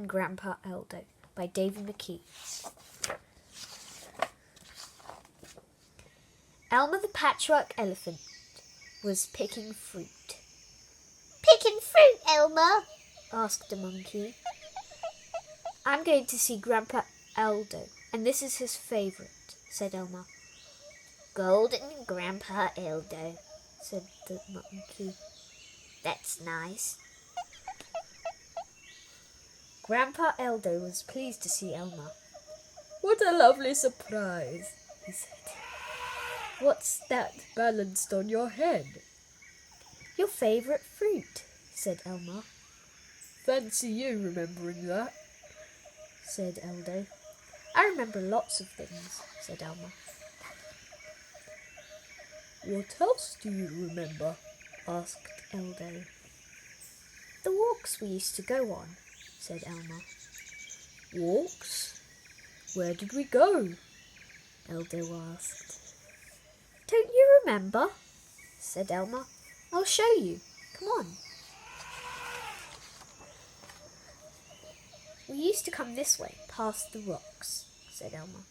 and Grandpa Eldo by David Mckee. Elmer the patchwork elephant was picking fruit. Picking fruit, Elmer? Asked the monkey. I'm going to see Grandpa Eldo, and this is his favourite, said Elmer. Golden Grandpa Eldo, said the monkey. That's nice. Grandpa Eldo was pleased to see Elmer. What a lovely surprise, he said. What's that balanced on your head? Your favourite fruit, said Elmer. Fancy you remembering that, said Eldo. I remember lots of things, said Elmer. What else do you remember? Asked Eldo. The walks we used to go on, said Elmer. Walks? Where did we go? Eldo asked. Don't you remember? Said Elmer. I'll show you. Come on. We used to come this way, past the rocks, said Elmer.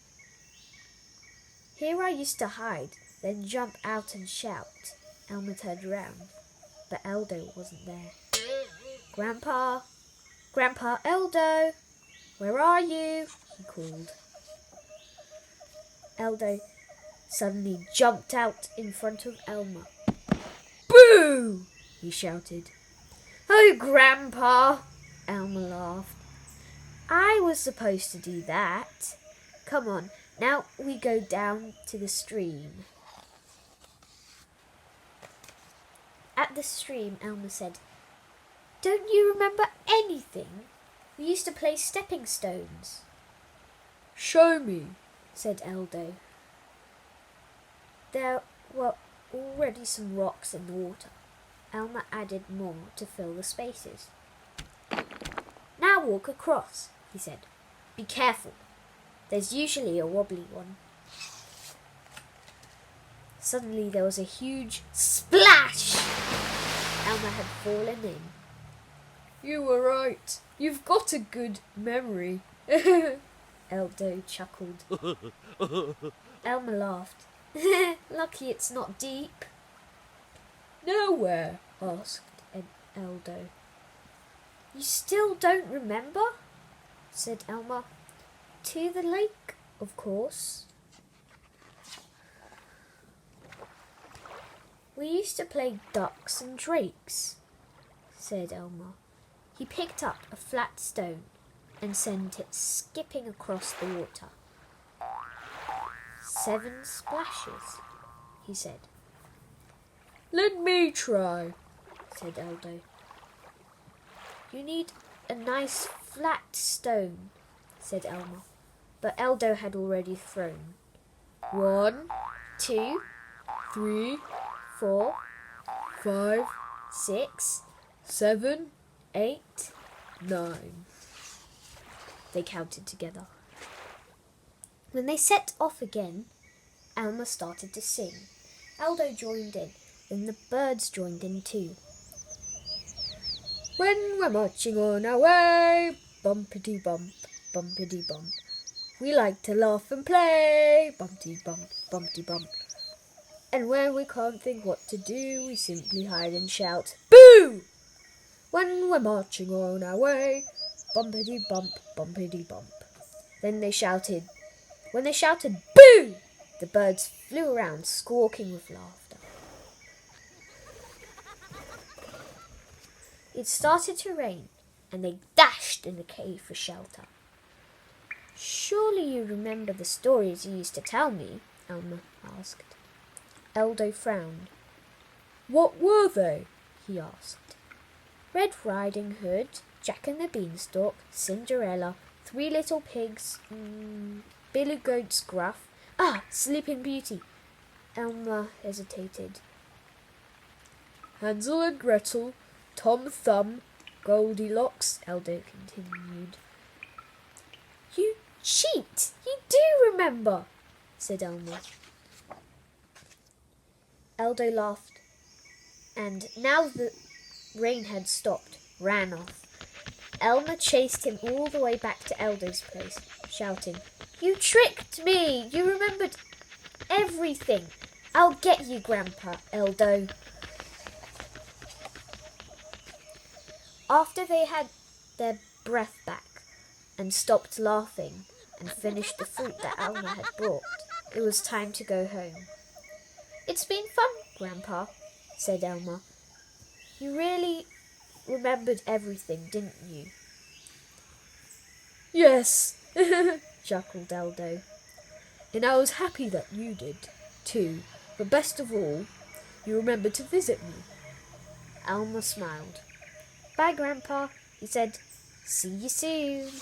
Here I used to hide, then jump out and shout. Elmer turned around, but Eldo wasn't there. Grandpa Eldo, where are you? He called. Eldo suddenly jumped out in front of Elmer. Boo! He shouted. Oh, Grandpa! Elmer laughed. I was supposed to do that. Come on, now we go down to the stream. At the stream, Elmer said, Don't you remember anything? We used to play stepping stones. Show me, said Eldo. There were already some rocks in the water. Elmer added more to fill the spaces. Now walk across, he said. Be careful. There's usually a wobbly one. Suddenly there was a huge splash. Elmer had fallen in. You were right. You've got a good memory. Eldo chuckled. Elmer laughed. Lucky it's not deep. Nowhere? Asked Eldo. You still don't remember? Said Elmer. To the lake, of course. We used to play ducks and drakes, said Elmer. He picked up a flat stone and sent it skipping across the water. 7 splashes, he said. Let me try, said Eldo. You need a nice flat stone, said Elmer, but Eldo had already thrown. 1, 2, 3, 4, 5, 6, 7, 8, 9. They counted together. When they set off again, Elmer started to sing. Eldo joined in, then the birds joined in too. When we're marching on our way, bumpity bump, bumpity bump. We like to laugh and play, bumpty bump, bumpty bump. And when we can't think what to do, we simply hide and shout, Boo! When we're marching on our way, bumpity bump, bumpity bump. When they shouted, Boo! The birds flew around, squawking with laughter. It started to rain, and they dashed in the cave for shelter. Surely you remember the stories you used to tell me? Elmer asked. Eldo frowned. What were they? He asked. Red Riding Hood, Jack and the Beanstalk, Cinderella, 3 Little Pigs, Billy Goat's Gruff, Sleeping Beauty. Elmer hesitated. Hansel and Gretel, Tom Thumb, Goldilocks, Eldo continued. You cheat! You do remember, said Elmer. Eldo laughed, and now the rain had stopped, ran off. Elmer chased him all the way back to Eldo's place, shouting, "You tricked me! You remembered everything! I'll get you, Grandpa Eldo." After they had their breath back and stopped laughing and finished the fruit that Elmer had brought, it was time to go home. "It's been fun, Grandpa," said Elmer. "You really remembered everything, didn't you?" "Yes," chuckled Eldo. "And I was happy that you did, too. But best of all, you remembered to visit me." Elmer smiled. "Bye, Grandpa," he said. "See you soon."